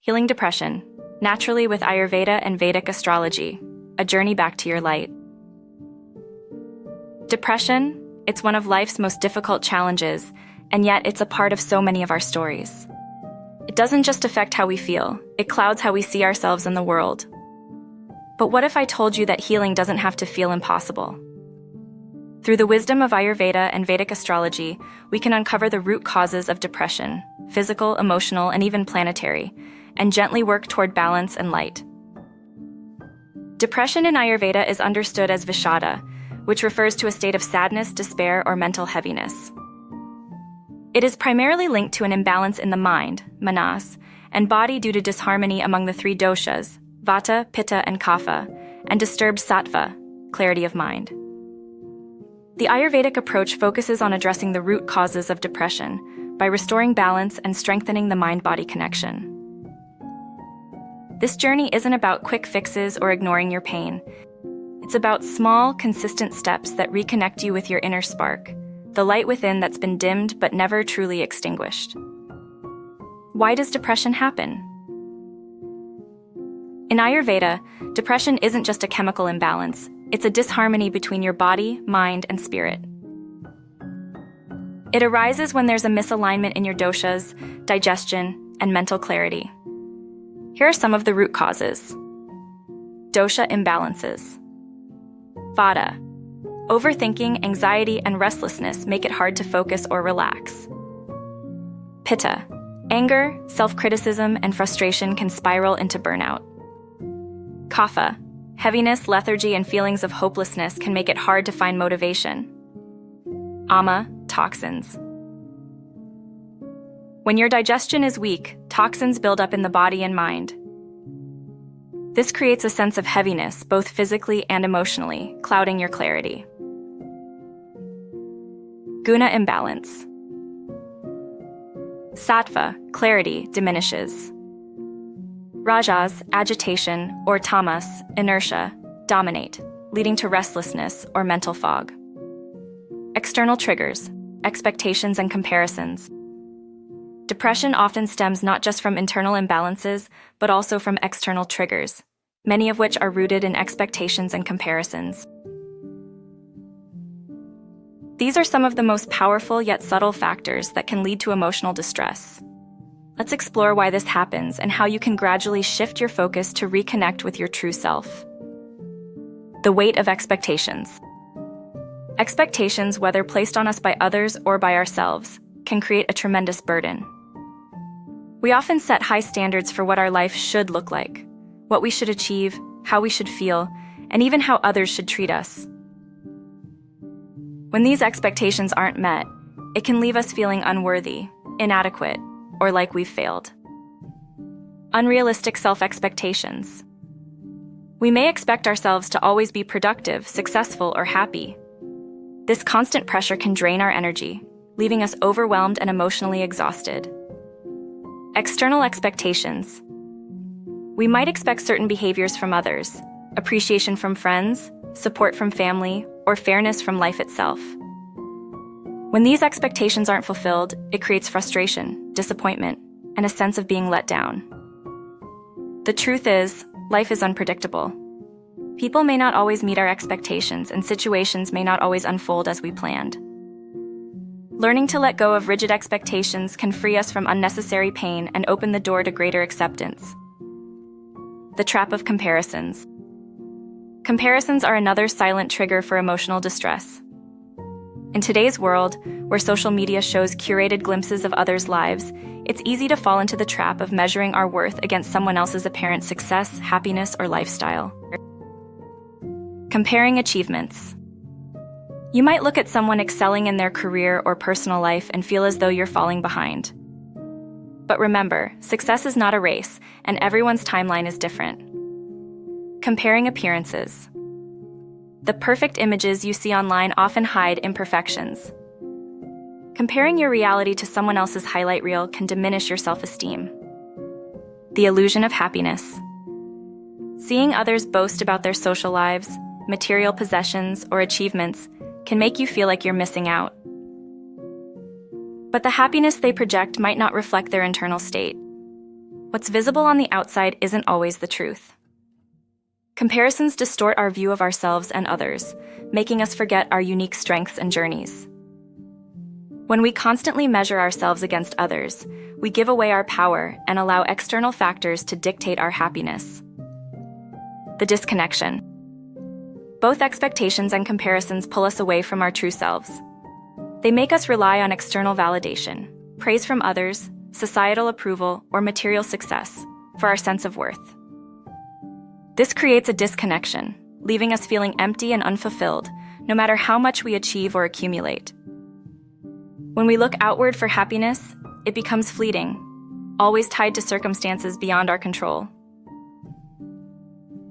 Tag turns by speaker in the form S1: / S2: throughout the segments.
S1: Healing depression, naturally with Ayurveda and Vedic Astrology, a journey back to your light. Depression, it's one of life's most difficult challenges, and yet it's a part of so many of our stories. It doesn't just affect how we feel, it clouds how we see ourselves in the world. But what if I told you that healing doesn't have to feel impossible? Through the wisdom of Ayurveda and Vedic astrology, we can uncover the root causes of depression, physical, emotional, and even planetary, and gently work toward balance and light. Depression in Ayurveda is understood as vishada, which refers to a state of sadness, despair, or mental heaviness. It is primarily linked to an imbalance in the mind, manas, and body due to disharmony among the three doshas, vata, pitta, and kapha, and disturbed sattva, clarity of mind. The Ayurvedic approach focuses on addressing the root causes of depression by restoring balance and strengthening the mind-body connection. This journey isn't about quick fixes or ignoring your pain. It's about small, consistent steps that reconnect you with your inner spark, the light within that's been dimmed but never truly extinguished. Why does depression happen? In Ayurveda, depression isn't just a chemical imbalance, it's a disharmony between your body, mind, and spirit. It arises when there's a misalignment in your doshas, digestion, and mental clarity. Here are some of the root causes. Dosha imbalances. Vata. Overthinking, anxiety, and restlessness make it hard to focus or relax. Pitta. Anger, self-criticism, and frustration can spiral into burnout. Kapha. Heaviness, lethargy, and feelings of hopelessness can make it hard to find motivation. Ama. Toxins. When your digestion is weak, toxins build up in the body and mind. This creates a sense of heaviness, both physically and emotionally, clouding your clarity. Guna imbalance. Sattva, clarity, diminishes. Rajas, agitation, or tamas, inertia, dominate, leading to restlessness or mental fog. External triggers, expectations and comparisons. Depression often stems not just from internal imbalances, but also from external triggers, many of which are rooted in expectations and comparisons. These are some of the most powerful yet subtle factors that can lead to emotional distress. Let's explore why this happens and how you can gradually shift your focus to reconnect with your true self. The weight of expectations. Expectations, whether placed on us by others or by ourselves, can create a tremendous burden. We often set high standards for what our life should look like, what we should achieve, how we should feel, and even how others should treat us. When these expectations aren't met, it can leave us feeling unworthy, inadequate, or like we've failed. Unrealistic self-expectations. We may expect ourselves to always be productive, successful, or happy. This constant pressure can drain our energy, leaving us overwhelmed and emotionally exhausted. External expectations. We might expect certain behaviors from others, appreciation from friends, support from family, or fairness from life itself. When these expectations aren't fulfilled, it creates frustration, disappointment, and a sense of being let down. The truth is, life is unpredictable. People may not always meet our expectations, and situations may not always unfold as we planned. Learning to let go of rigid expectations can free us from unnecessary pain and open the door to greater acceptance. The trap of comparisons. Comparisons are another silent trigger for emotional distress. In today's world, where social media shows curated glimpses of others' lives, it's easy to fall into the trap of measuring our worth against someone else's apparent success, happiness, or lifestyle. Comparing achievements. You might look at someone excelling in their career or personal life and feel as though you're falling behind. But remember, success is not a race, and everyone's timeline is different. Comparing appearances. The perfect images you see online often hide imperfections. Comparing your reality to someone else's highlight reel can diminish your self-esteem. The illusion of happiness. Seeing others boast about their social lives, material possessions, or achievements can make you feel like you're missing out. But the happiness they project might not reflect their internal state. What's visible on the outside isn't always the truth. Comparisons distort our view of ourselves and others, making us forget our unique strengths and journeys. When we constantly measure ourselves against others, we give away our power and allow external factors to dictate our happiness. The disconnection. Both expectations and comparisons pull us away from our true selves. They make us rely on external validation, praise from others, societal approval, or material success for our sense of worth. This creates a disconnection, leaving us feeling empty and unfulfilled, no matter how much we achieve or accumulate. When we look outward for happiness, it becomes fleeting, always tied to circumstances beyond our control.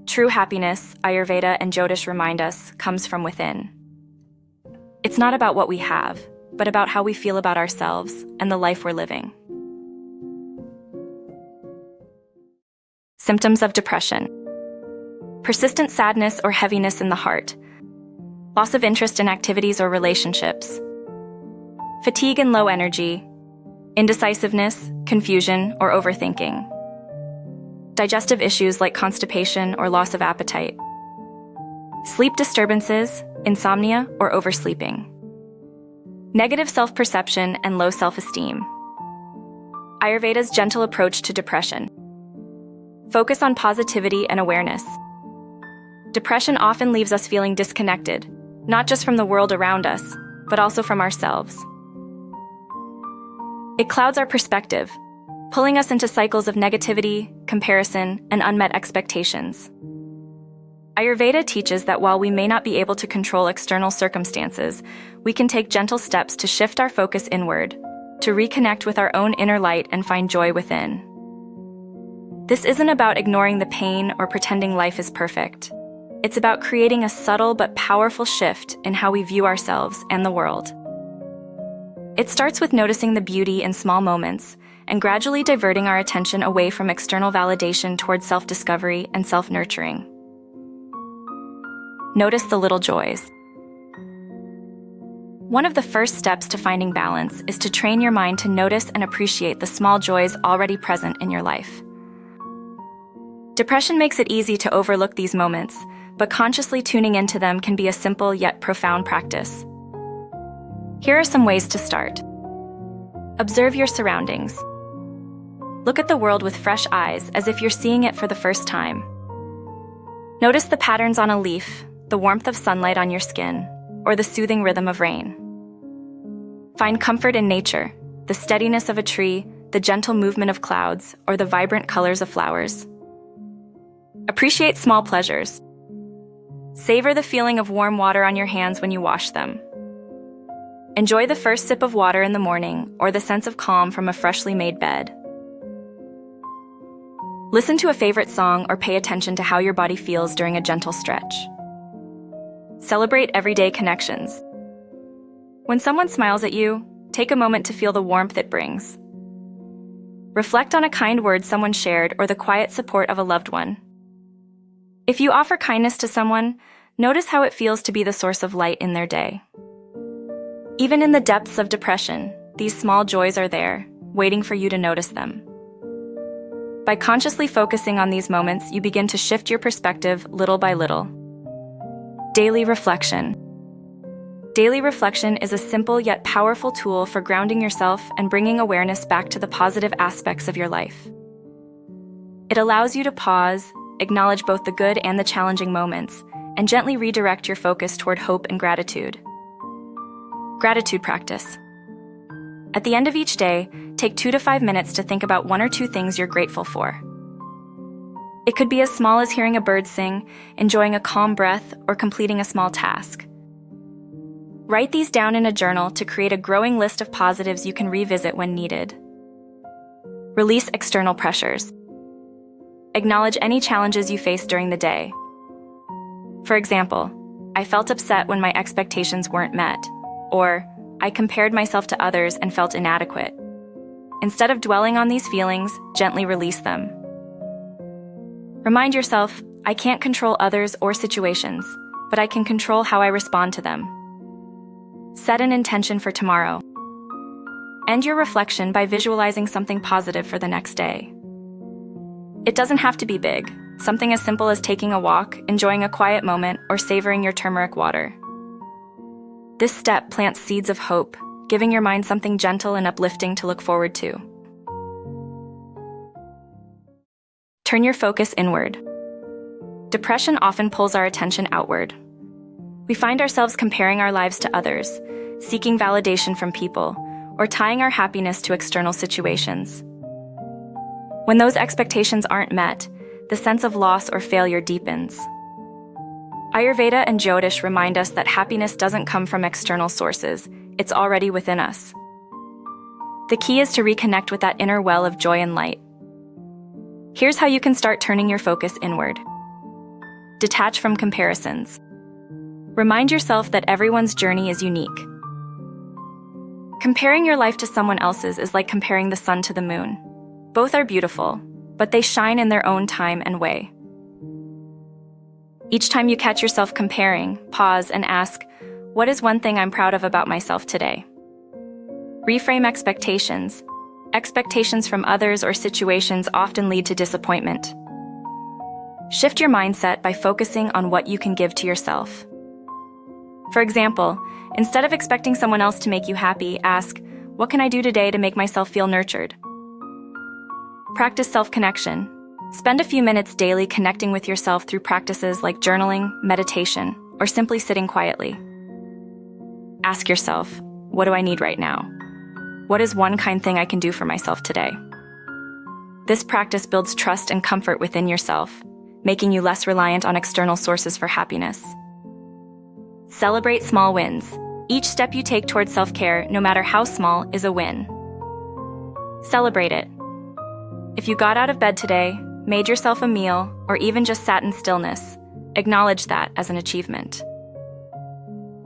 S1: True happiness, Ayurveda and Jyotish remind us, comes from within. It's not about what we have, but about how we feel about ourselves and the life we're living. Symptoms of depression. Persistent sadness or heaviness in the heart. Loss of interest in activities or relationships. Fatigue and low energy. Indecisiveness, confusion, or overthinking. Digestive issues like constipation or loss of appetite. Sleep disturbances, insomnia, or oversleeping. Negative self-perception and low self-esteem. Ayurveda's gentle approach to depression. Focus on positivity and awareness. Depression often leaves us feeling disconnected, not just from the world around us, but also from ourselves. It clouds our perspective, pulling us into cycles of negativity, comparison, and unmet expectations. Ayurveda teaches that while we may not be able to control external circumstances, we can take gentle steps to shift our focus inward, to reconnect with our own inner light and find joy within. This isn't about ignoring the pain or pretending life is perfect. It's about creating a subtle but powerful shift in how we view ourselves and the world. It starts with noticing the beauty in small moments and gradually diverting our attention away from external validation towards self-discovery and self-nurturing. Notice the little joys. One of the first steps to finding balance is to train your mind to notice and appreciate the small joys already present in your life. Depression makes it easy to overlook these moments, but consciously tuning into them can be a simple yet profound practice. Here are some ways to start. Observe your surroundings. Look at the world with fresh eyes as if you're seeing it for the first time. Notice the patterns on a leaf, the warmth of sunlight on your skin, or the soothing rhythm of rain. Find comfort in nature, the steadiness of a tree, the gentle movement of clouds, or the vibrant colors of flowers. Appreciate small pleasures. Savor the feeling of warm water on your hands when you wash them. Enjoy the first sip of water in the morning or the sense of calm from a freshly made bed. Listen to a favorite song or pay attention to how your body feels during a gentle stretch. Celebrate everyday connections. When someone smiles at you, take a moment to feel the warmth it brings. Reflect on a kind word someone shared or the quiet support of a loved one. If you offer kindness to someone, notice how it feels to be the source of light in their day. Even in the depths of depression, these small joys are there, waiting for you to notice them. By consciously focusing on these moments, you begin to shift your perspective little by little. Daily reflection. Daily reflection is a simple yet powerful tool for grounding yourself and bringing awareness back to the positive aspects of your life. It allows you to pause, acknowledge both the good and the challenging moments, and gently redirect your focus toward hope and gratitude. Gratitude practice. At the end of each day, take 2 to 5 minutes to think about 1 or 2 things you're grateful for. It could be as small as hearing a bird sing, enjoying a calm breath, or completing a small task. Write these down in a journal to create a growing list of positives you can revisit when needed. Release external pressures. Acknowledge any challenges you face during the day. For example, I felt upset when my expectations weren't met, or I compared myself to others and felt inadequate. Instead of dwelling on these feelings, gently release them. Remind yourself, I can't control others or situations, but I can control how I respond to them. Set an intention for tomorrow. End your reflection by visualizing something positive for the next day. It doesn't have to be big. Something as simple as taking a walk, enjoying a quiet moment, or savoring your turmeric water. This step plants seeds of hope, giving your mind something gentle and uplifting to look forward to. Turn your focus inward. Depression often pulls our attention outward. We find ourselves comparing our lives to others, seeking validation from people, or tying our happiness to external situations. When those expectations aren't met, the sense of loss or failure deepens. Ayurveda and Jyotish remind us that happiness doesn't come from external sources, it's already within us. The key is to reconnect with that inner well of joy and light. Here's how you can start turning your focus inward. Detach from comparisons. Remind yourself that everyone's journey is unique. Comparing your life to someone else's is like comparing the sun to the moon. Both are beautiful, but they shine in their own time and way. Each time you catch yourself comparing, pause and ask, what is one thing I'm proud of about myself today? Reframe expectations. Expectations from others or situations often lead to disappointment. Shift your mindset by focusing on what you can give to yourself. For example, instead of expecting someone else to make you happy, ask, what can I do today to make myself feel nurtured? Practice self-connection. Spend a few minutes daily connecting with yourself through practices like journaling, meditation, or simply sitting quietly. Ask yourself, what do I need right now? What is one kind thing I can do for myself today? This practice builds trust and comfort within yourself, making you less reliant on external sources for happiness. Celebrate small wins. Each step you take towards self-care, no matter how small, is a win. Celebrate it. If you got out of bed today, made yourself a meal, or even just sat in stillness, acknowledge that as an achievement.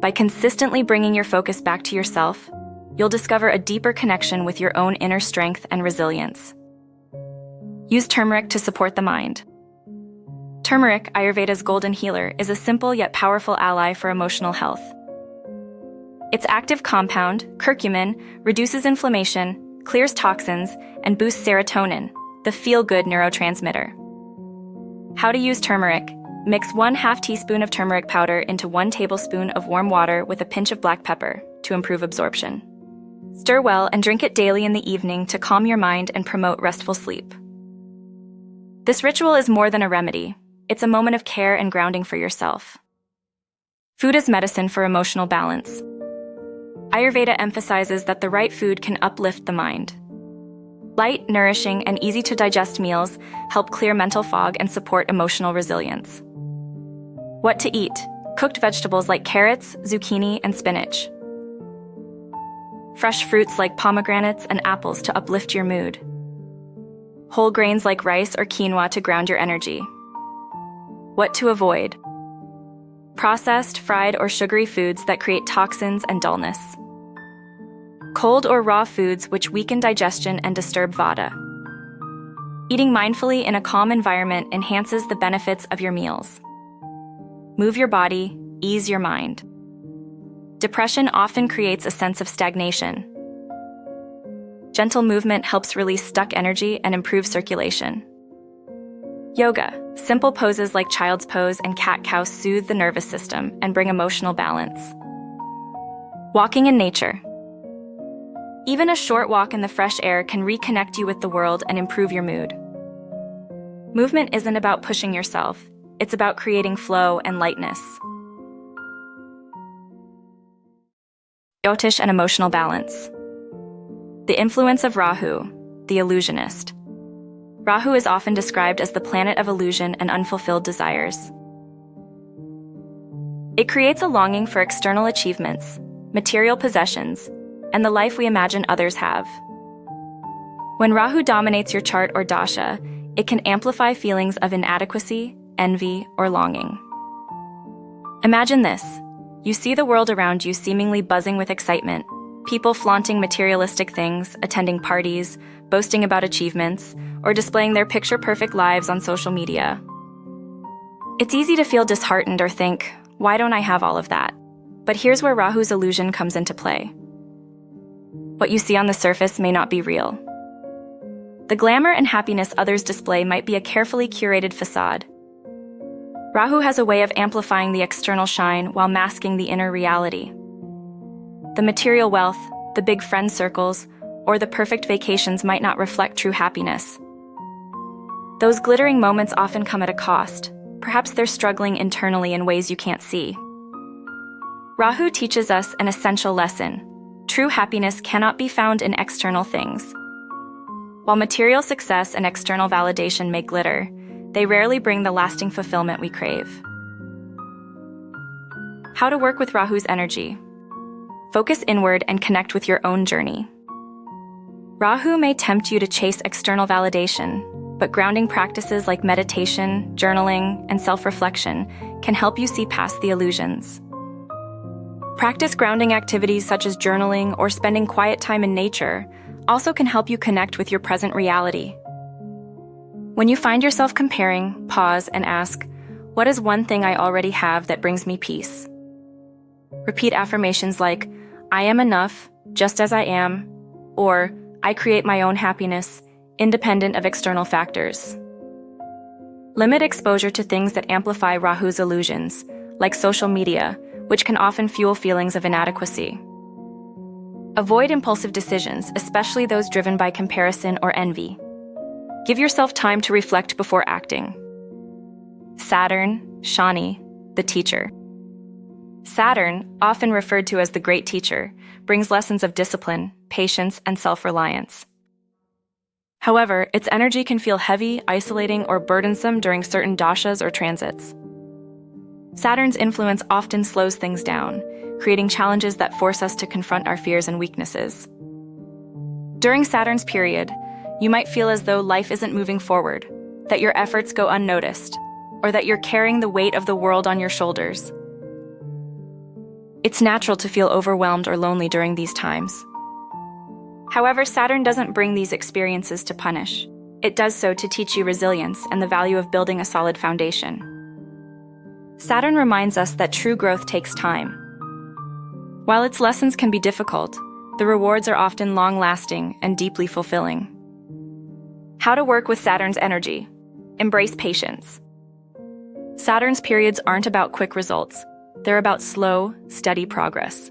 S1: By consistently bringing your focus back to yourself, you'll discover a deeper connection with your own inner strength and resilience. Use turmeric to support the mind. Turmeric, Ayurveda's golden healer, is a simple yet powerful ally for emotional health. Its active compound, curcumin, reduces inflammation, clears toxins, and boosts serotonin, the feel-good neurotransmitter. How to use turmeric. Mix 1/2 teaspoon of turmeric powder into 1 tablespoon of warm water with a pinch of black pepper to improve absorption. Stir well and drink it daily in the evening to calm your mind and promote restful sleep. This ritual is more than a remedy. It's a moment of care and grounding for yourself. Food is medicine for emotional balance. Ayurveda emphasizes that the right food can uplift the mind. Light, nourishing, and easy-to-digest meals help clear mental fog and support emotional resilience. What to eat? Cooked vegetables like carrots, zucchini, and spinach. Fresh fruits like pomegranates and apples to uplift your mood. Whole grains like rice or quinoa to ground your energy. What to avoid? Processed, fried, or sugary foods that create toxins and dullness. Cold or raw foods which weaken digestion and disturb vata. Eating mindfully in a calm environment enhances the benefits of your meals. Move your body, ease your mind. Depression often creates a sense of stagnation. Gentle movement helps release stuck energy and improve circulation. Yoga. Simple poses like child's pose and cat-cow soothe the nervous system and bring emotional balance. Walking in nature. Even a short walk in the fresh air can reconnect you with the world and improve your mood. Movement isn't about pushing yourself, it's about creating flow and lightness. Jyotish and emotional balance. The influence of Rahu, the illusionist. Rahu is often described as the planet of illusion and unfulfilled desires. It creates a longing for external achievements, material possessions, and the life we imagine others have. When Rahu dominates your chart or dasha, it can amplify feelings of inadequacy, envy, or longing. Imagine this. You see the world around you seemingly buzzing with excitement, people flaunting materialistic things, attending parties, boasting about achievements, or displaying their picture-perfect lives on social media. It's easy to feel disheartened or think, why don't I have all of that? But here's where Rahu's illusion comes into play. What you see on the surface may not be real. The glamour and happiness others display might be a carefully curated facade. Rahu has a way of amplifying the external shine while masking the inner reality. The material wealth, the big friend circles, or the perfect vacations might not reflect true happiness. Those glittering moments often come at a cost. Perhaps they're struggling internally in ways you can't see. Rahu teaches us an essential lesson. True happiness cannot be found in external things. While material success and external validation may glitter, they rarely bring the lasting fulfillment we crave. How to work with Rahu's energy. Focus inward and connect with your own journey. Rahu may tempt you to chase external validation, but grounding practices like meditation, journaling, and self-reflection can help you see past the illusions. Practice grounding activities such as journaling or spending quiet time in nature also can help you connect with your present reality. When you find yourself comparing, pause and ask, what is one thing I already have that brings me peace? Repeat affirmations like, I am enough, just as I am, or I create my own happiness, independent of external factors. Limit exposure to things that amplify Rahu's illusions, like social media, which can often fuel feelings of inadequacy. Avoid impulsive decisions, especially those driven by comparison or envy. Give yourself time to reflect before acting. Saturn, Shani, the teacher. Saturn, often referred to as the great teacher, brings lessons of discipline, patience, and self-reliance. However, its energy can feel heavy, isolating, or burdensome during certain doshas or transits. Saturn's influence often slows things down, creating challenges that force us to confront our fears and weaknesses. During Saturn's period, you might feel as though life isn't moving forward, that your efforts go unnoticed, or that you're carrying the weight of the world on your shoulders. It's natural to feel overwhelmed or lonely during these times. However, Saturn doesn't bring these experiences to punish. It does so to teach you resilience and the value of building a solid foundation. Saturn reminds us that true growth takes time. While its lessons can be difficult, the rewards are often long-lasting and deeply fulfilling. How to work with Saturn's energy. Embrace patience. Saturn's periods aren't about quick results. They're about slow, steady progress.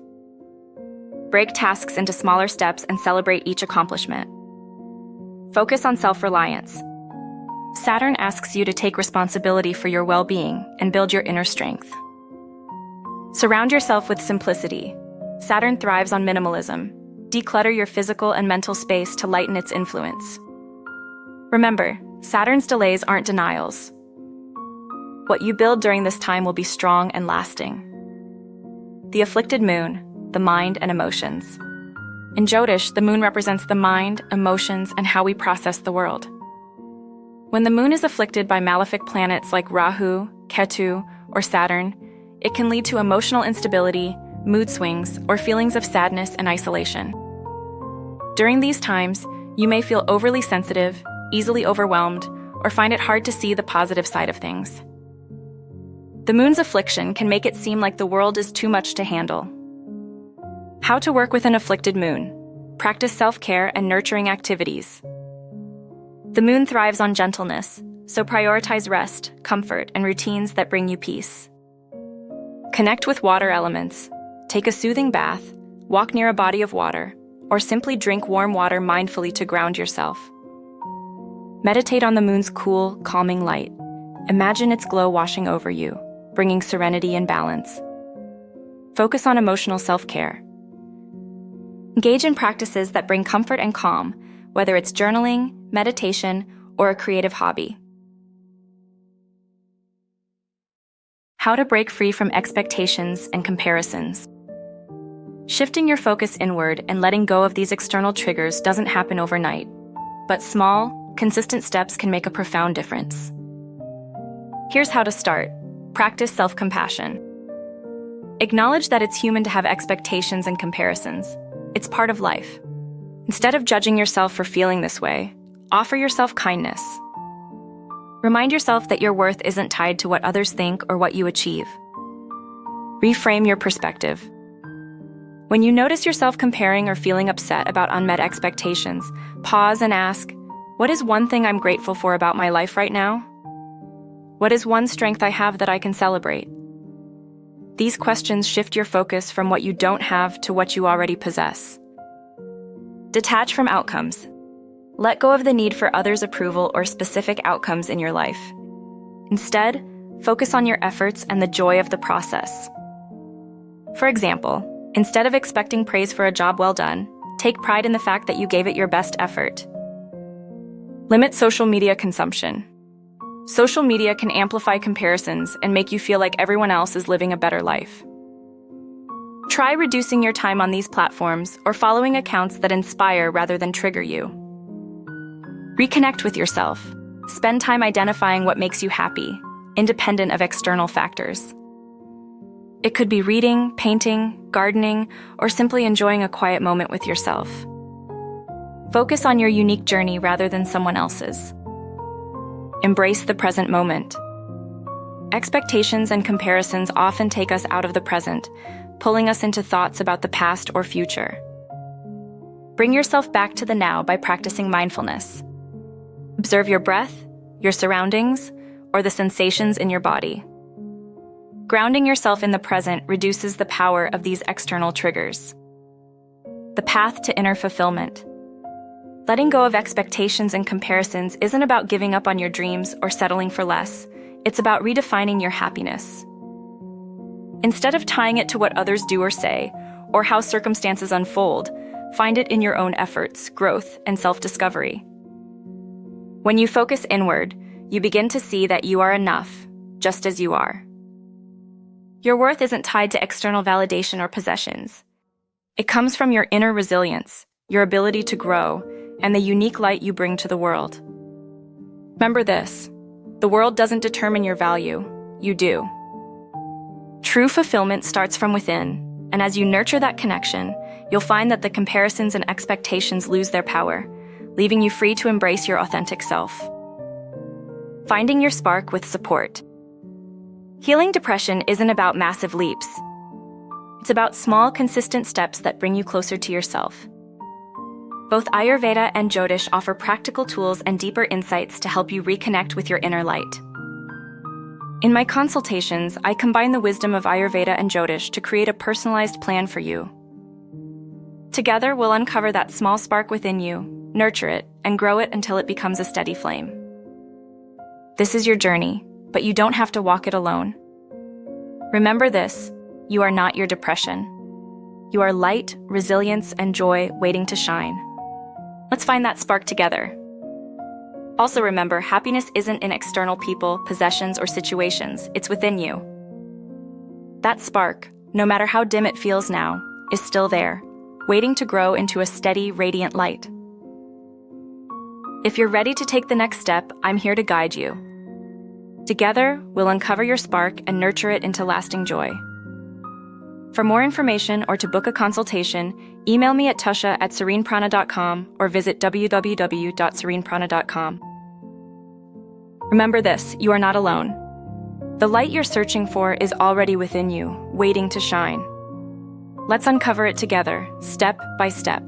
S1: Break tasks into smaller steps and celebrate each accomplishment. Focus on self-reliance. Saturn asks you to take responsibility for your well-being and build your inner strength. Surround yourself with simplicity. Saturn thrives on minimalism. Declutter your physical and mental space to lighten its influence. Remember, Saturn's delays aren't denials. What you build during this time will be strong and lasting. The afflicted moon, the mind and emotions. In Jyotish, the moon represents the mind, emotions, and how we process the world. When the moon is afflicted by malefic planets like Rahu, Ketu, or Saturn, it can lead to emotional instability, mood swings, or feelings of sadness and isolation. During these times, you may feel overly sensitive, easily overwhelmed, or find it hard to see the positive side of things. The moon's affliction can make it seem like the world is too much to handle. How to work with an afflicted moon. Practice self-care and nurturing activities. The moon thrives on gentleness, so prioritize rest, comfort, and routines that bring you peace. Connect with water elements. Take a soothing bath, walk near a body of water, or simply drink warm water mindfully to ground yourself. Meditate on the moon's cool, calming light. Imagine its glow washing over you, bringing serenity and balance. Focus on emotional self-care. Engage in practices that bring comfort and calm, whether it's journaling, meditation, or a creative hobby. How to break free from expectations and comparisons. Shifting your focus inward and letting go of these external triggers doesn't happen overnight, but small, consistent steps can make a profound difference. Here's how to start. Practice self-compassion. Acknowledge that it's human to have expectations and comparisons. It's part of life. Instead of judging yourself for feeling this way, offer yourself kindness. Remind yourself that your worth isn't tied to what others think or what you achieve. Reframe your perspective. When you notice yourself comparing or feeling upset about unmet expectations, pause and ask, What is one thing I'm grateful for about my life right now? What is one strength I have that I can celebrate? These questions shift your focus from what you don't have to what you already possess. Detach from outcomes. Let go of the need for others' approval or specific outcomes in your life. Instead, focus on your efforts and the joy of the process. For example, instead of expecting praise for a job well done, take pride in the fact that you gave it your best effort. Limit social media consumption. Social media can amplify comparisons and make you feel like everyone else is living a better life. Try reducing your time on these platforms or following accounts that inspire rather than trigger you. Reconnect with yourself. Spend time identifying what makes you happy, independent of external factors. It could be reading, painting, gardening, or simply enjoying a quiet moment with yourself. Focus on your unique journey rather than someone else's. Embrace the present moment. Expectations and comparisons often take us out of the present, pulling us into thoughts about the past or future. Bring yourself back to the now by practicing mindfulness. Observe your breath, your surroundings, or the sensations in your body. Grounding yourself in the present reduces the power of these external triggers. The path to inner fulfillment. Letting go of expectations and comparisons isn't about giving up on your dreams or settling for less. It's about redefining your happiness. Instead of tying it to what others do or say, or how circumstances unfold, find it in your own efforts, growth, and self-discovery. When you focus inward, you begin to see that you are enough, just as you are. Your worth isn't tied to external validation or possessions. It comes from your inner resilience, your ability to grow, and the unique light you bring to the world. Remember this: the world doesn't determine your value, you do. True fulfillment starts from within, and as you nurture that connection, you'll find that the comparisons and expectations lose their power, leaving you free to embrace your authentic self. Finding your spark with support. Healing depression isn't about massive leaps. It's about small, consistent steps that bring you closer to yourself. Both Ayurveda and Jyotish offer practical tools and deeper insights to help you reconnect with your inner light. In my consultations, I combine the wisdom of Ayurveda and Jyotish to create a personalized plan for you. Together, we'll uncover that small spark within you, nurture it, and grow it until it becomes a steady flame. This is your journey, but you don't have to walk it alone. Remember this: you are not your depression. You are light, resilience, and joy waiting to shine. Let's find that spark together. Also remember, happiness isn't in external people, possessions, or situations. It's within you. That spark, no matter how dim it feels now, is still there, waiting to grow into a steady, radiant light. If you're ready to take the next step, I'm here to guide you. Together, we'll uncover your spark and nurture it into lasting joy. For more information or to book a consultation, email me at tusha@sereneprana.com or visit www.sereneprana.com. Remember this: you are not alone. The light you're searching for is already within you, waiting to shine. Let's uncover it together, step by step.